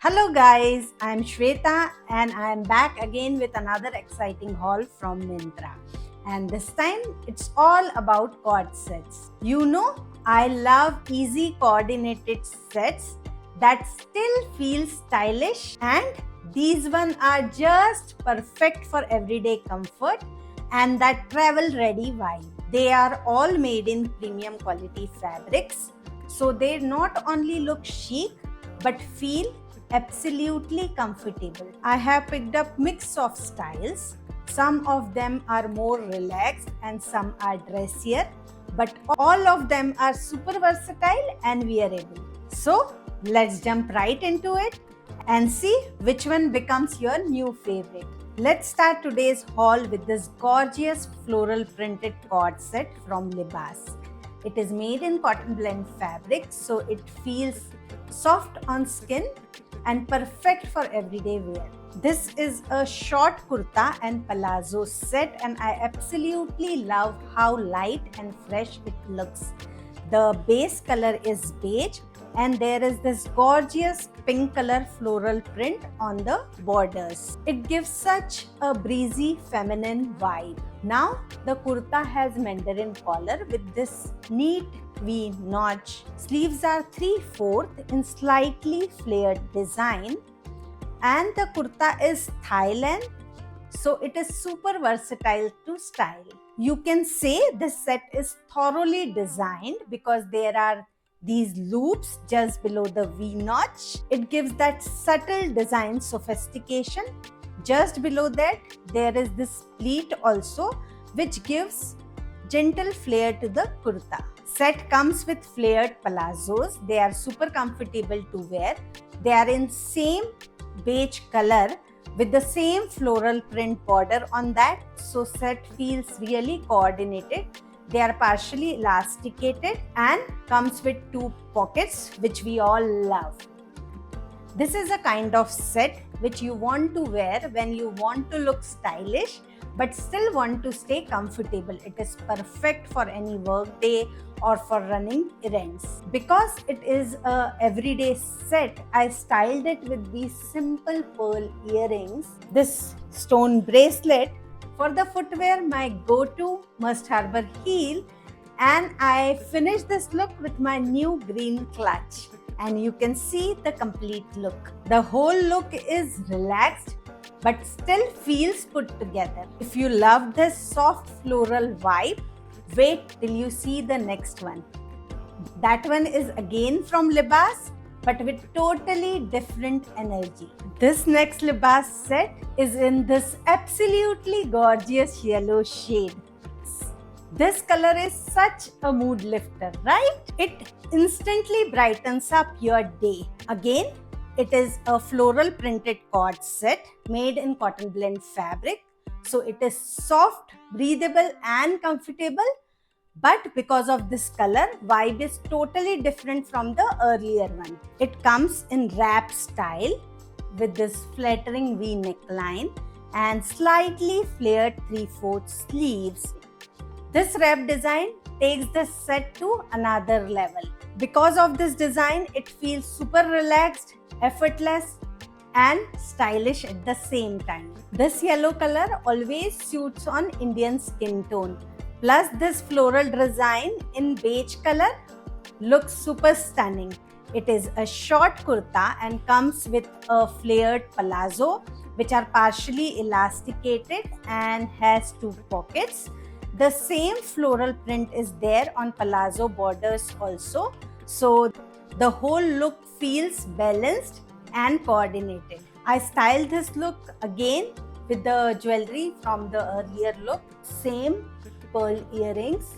Hello guys, I'm Shweta and I'm back again with another exciting haul from Myntra. And this time it's all about cord sets. You know, I love easy coordinated sets that still feel stylish, and these ones are just perfect for everyday comfort and that travel ready vibe. They are all made in premium quality fabrics, so they not only look chic but feel absolutely comfortable. I have picked up mix of styles. Some of them are more relaxed and some are dressier, but all of them are super versatile and wearable. So let's jump right into it and see which one becomes your new favorite. Let's start today's haul with this gorgeous floral printed cord set from Libas. It is made in cotton blend fabric, so it feels soft on skin and perfect for everyday wear. This is a short kurta and palazzo set, and I absolutely love how light and fresh it looks. The base color is beige, and there is this gorgeous pink color floral print on the borders. It gives such a breezy feminine vibe. Now the kurta has mandarin collar with this neat V notch. Sleeves are 3/4 in slightly flared design, and the kurta is thigh length, so it is super versatile to style. You can say this set is thoroughly designed because there are these loops just below the V notch. It gives that subtle design sophistication. Just below that, there is this pleat also, which gives gentle flare to the kurta. Set comes with flared palazzos. They are super comfortable to wear. They are in same beige color with the same floral print border on that, so set feels really coordinated. They are partially elasticated and comes with 2 pockets, which we all love. This is a kind of set which you want to wear when you want to look stylish but still want to stay comfortable. It is perfect for any work day or for running errands. Because it is a everyday set, I styled it with these simple pearl earrings, this stone bracelet. For the footwear, my go-to Must Harbor heel, and I finished this look with my new green clutch. And you can see the complete look. The whole look is relaxed but still feels put together. If you love this soft floral vibe, wait till you see the next one. That one is again from Libas, but with totally different energy. This next Libas set is in this absolutely gorgeous yellow shade. This color is such a mood lifter, right? It instantly brightens up your day. Again, it is a floral printed cord set made in cotton blend fabric. So it is soft, breathable and comfortable. But because of this color, vibe is totally different from the earlier one. It comes in wrap style with this flattering V neckline and slightly flared 3/4 sleeves. This wrap design takes this set to another level. Because of this design, it feels super relaxed, effortless and stylish at the same time. This yellow color always suits on Indian skin tone. Plus this floral design in beige color looks super stunning. It is a short kurta and comes with a flared palazzo, which are partially elasticated and has 2 pockets. The same floral print is there on palazzo borders also, so the whole look feels balanced and coordinated. I styled this look again with the jewelry from the earlier look. Same pearl earrings,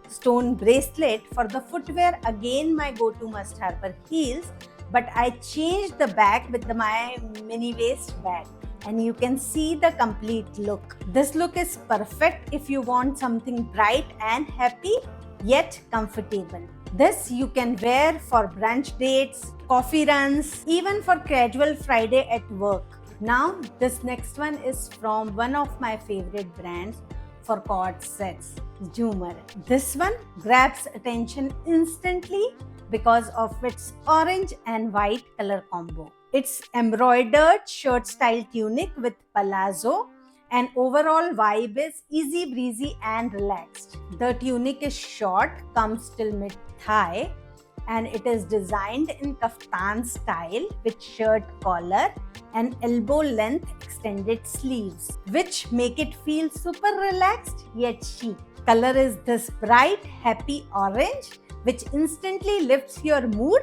stone bracelet. For the footwear, again my go-to Must Harbor heels, but I changed the bag with my mini waist bag. And you can see the complete look. This look is perfect if you want something bright and happy yet comfortable. This you can wear for brunch dates, coffee runs, even for casual Friday at work. Now this next one is from one of my favorite brands for cord sets, Jhumar. This one grabs attention instantly because of its orange and white color combo. It's embroidered shirt style tunic with palazzo, and overall vibe is easy breezy and relaxed. The tunic is short, comes till mid thigh, and it is designed in kaftan style with shirt collar and elbow length extended sleeves, which make it feel super relaxed yet chic. Color is this bright, happy orange, which instantly lifts your mood,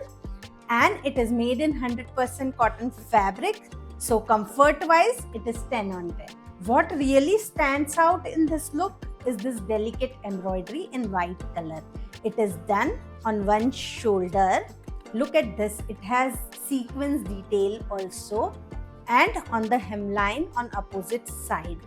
and it is made in 100% cotton fabric. So comfort wise, it is 10 on 10. What really stands out in this look is this delicate embroidery in white color. It is done on one shoulder. Look at this, it has sequins detail also, and on the hemline on opposite side,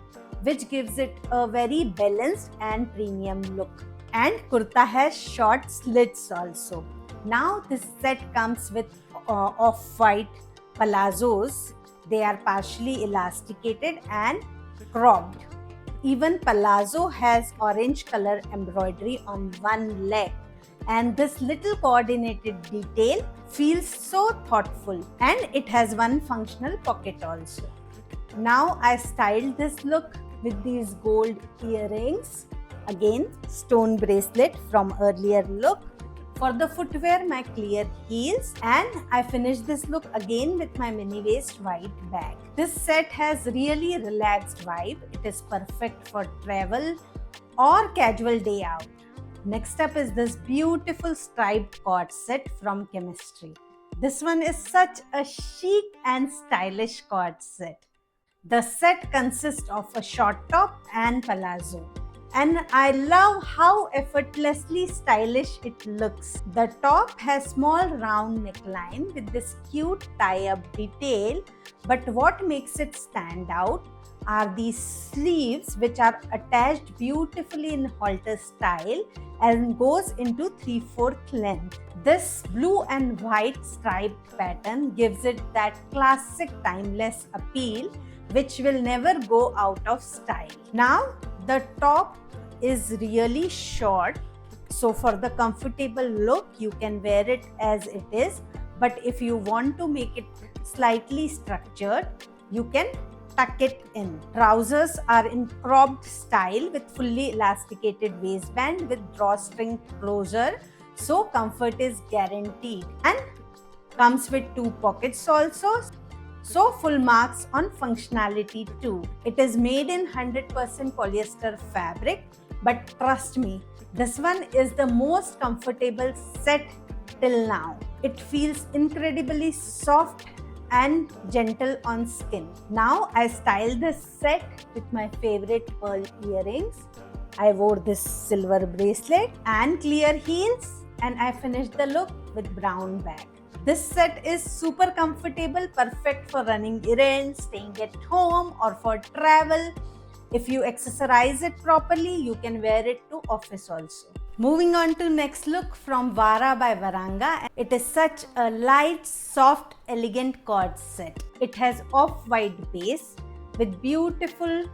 which gives it a very balanced and premium look. And kurta has short slits also. Now this set comes with off-white palazzos. They are partially elasticated and cropped. Even palazzo has orange color embroidery on one leg, and this little coordinated detail feels so thoughtful, and it has one functional pocket also. Now I styled this look with these gold earrings, again stone bracelet from earlier look. For the footwear, my clear heels, and I finished this look again with my mini waist white bag. This set has really relaxed vibe. It is perfect for travel or casual day out. Next up is this beautiful striped cord set from Chemistry. This one is such a chic and stylish cord set. The set consists of a short top and palazzo, and I love how effortlessly stylish it looks. The top has small round neckline with this cute tie-up detail, but what makes it stand out are these sleeves, which are attached beautifully in halter style and goes into 3/4 length. This blue and white striped pattern gives it that classic timeless appeal, which will never go out of style. Now the top is really short, so for the comfortable look you can wear it as it is, but if you want to make it slightly structured, you can tuck it in. Trousers are in cropped style with fully elasticated waistband with drawstring closure, so comfort is guaranteed, and comes with 2 pockets also. So full marks on functionality too. It is made in 100% polyester fabric, but trust me, this one is the most comfortable set till now. It feels incredibly soft and gentle on skin. Now I styled this set with my favorite pearl earrings. I wore this silver bracelet and clear heels, and I finished the look with brown bag. This set is super comfortable, perfect for running errands, staying at home, or for travel. If you accessorize it properly, you can wear it to office also. Moving on to next look from Vara by Varanga. It is such a light, soft, elegant cord set. It has off-white base with beautiful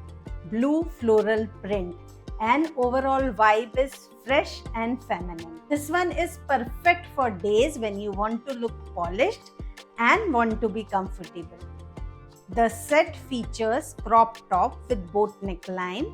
blue floral print, and overall vibe is fresh and feminine. This one is perfect for days when you want to look polished and want to be comfortable. The set features crop top with boat neckline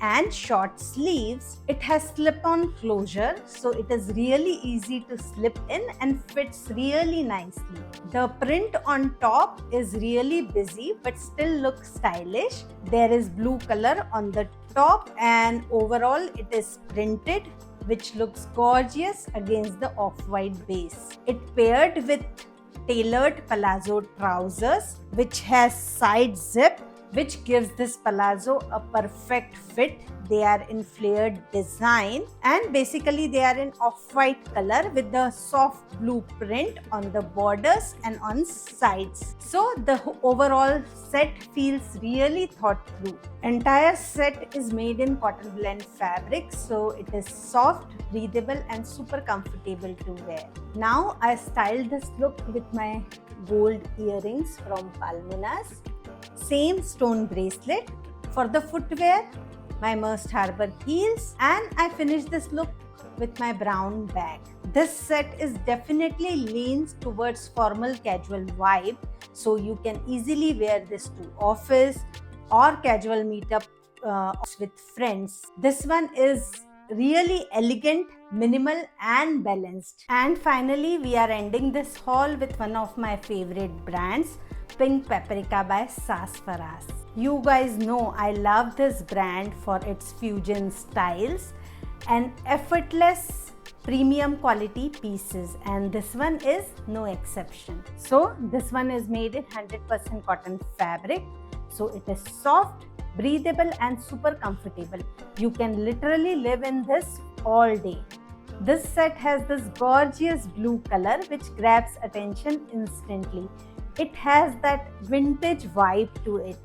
and short sleeves. It has slip-on closure, so it is really easy to slip in and fits really nicely. The print on top is really busy but still looks stylish. There is blue color on the top, and overall it is printed, which looks gorgeous against the off-white base. It paired with tailored palazzo trousers, which has side zip, which gives this palazzo a perfect fit. They are in flared design, and basically they are in off-white color with the soft blue print on the borders and on sides. So the overall set feels really thought through. Entire set is made in cotton blend fabric, so it is soft, breathable and super comfortable to wear. Now I styled this look with my gold earrings from Palminas, same stone bracelet. For the footwear, my Merced Harbour heels, and I finished this look with my brown bag. This set is definitely leans towards formal casual vibe, so you can easily wear this to office or casual meetup with friends. This one is really elegant, minimal and balanced. And finally, we are ending this haul with one of my favorite brands, Pink Paprika by Sassafras. You guys know I love this brand for its fusion styles and effortless premium quality pieces, and this one is no exception. So this one is made in 100% cotton fabric, so it is soft, breathable and super comfortable. You can literally live in this all day. This set has this gorgeous blue color which grabs attention instantly. It has that vintage vibe to it.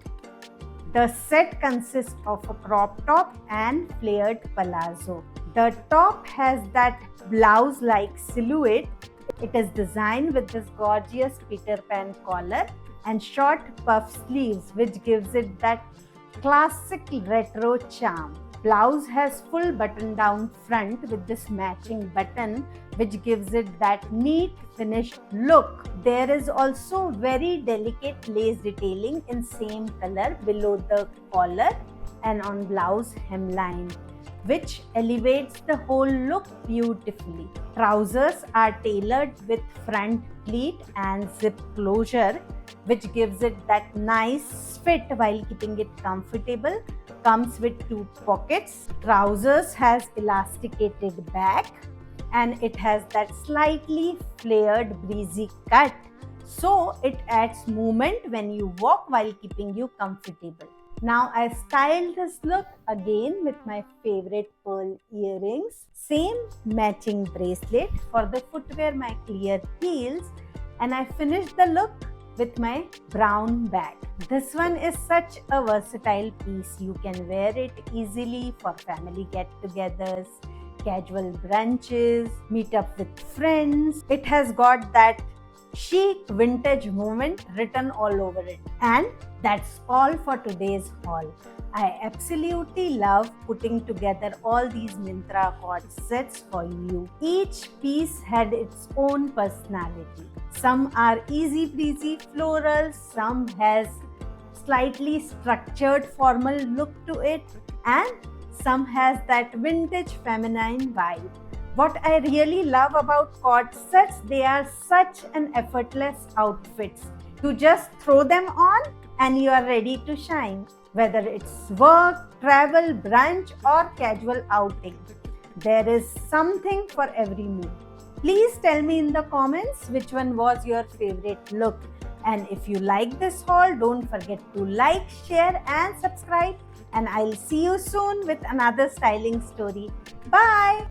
The set consists of a crop top and flared palazzo. The top has that blouse-like silhouette. It is designed with this gorgeous Peter Pan collar and short puff sleeves, which gives it that classic retro charm. Blouse has full button down front with this matching button, which gives it that neat finished look. There is also very delicate lace detailing in same color below the collar and on blouse hemline, which elevates the whole look beautifully. Trousers are tailored with front pleat and zip closure, which gives it that nice fit while keeping it comfortable. Comes with 2 pockets. Trousers has elasticated back and it has that slightly flared breezy cut, so it adds movement when you walk while keeping you comfortable. Now I styled this look again with my favorite pearl earrings, same matching bracelet, for the footwear my clear heels, and I finished the look with my brown bag. This one is such a versatile piece. You can wear it easily for family get-togethers, casual brunches, meet up with friends. It has got that chic vintage movement written all over it. And that's all for today's haul. I absolutely love putting together all these Myntra cord sets for you. Each piece had its own personality. Some are easy breezy floral, some has slightly structured formal look to it, and some has that vintage feminine vibe. What I really love about cord sets, they are such an effortless outfits. You just throw them on and you are ready to shine. Whether it's work, travel, brunch or casual outing, there is something for every mood. Please tell me in the comments which one was your favorite look. And if you like this haul, don't forget to like, share and subscribe. And I'll see you soon with another styling story. Bye!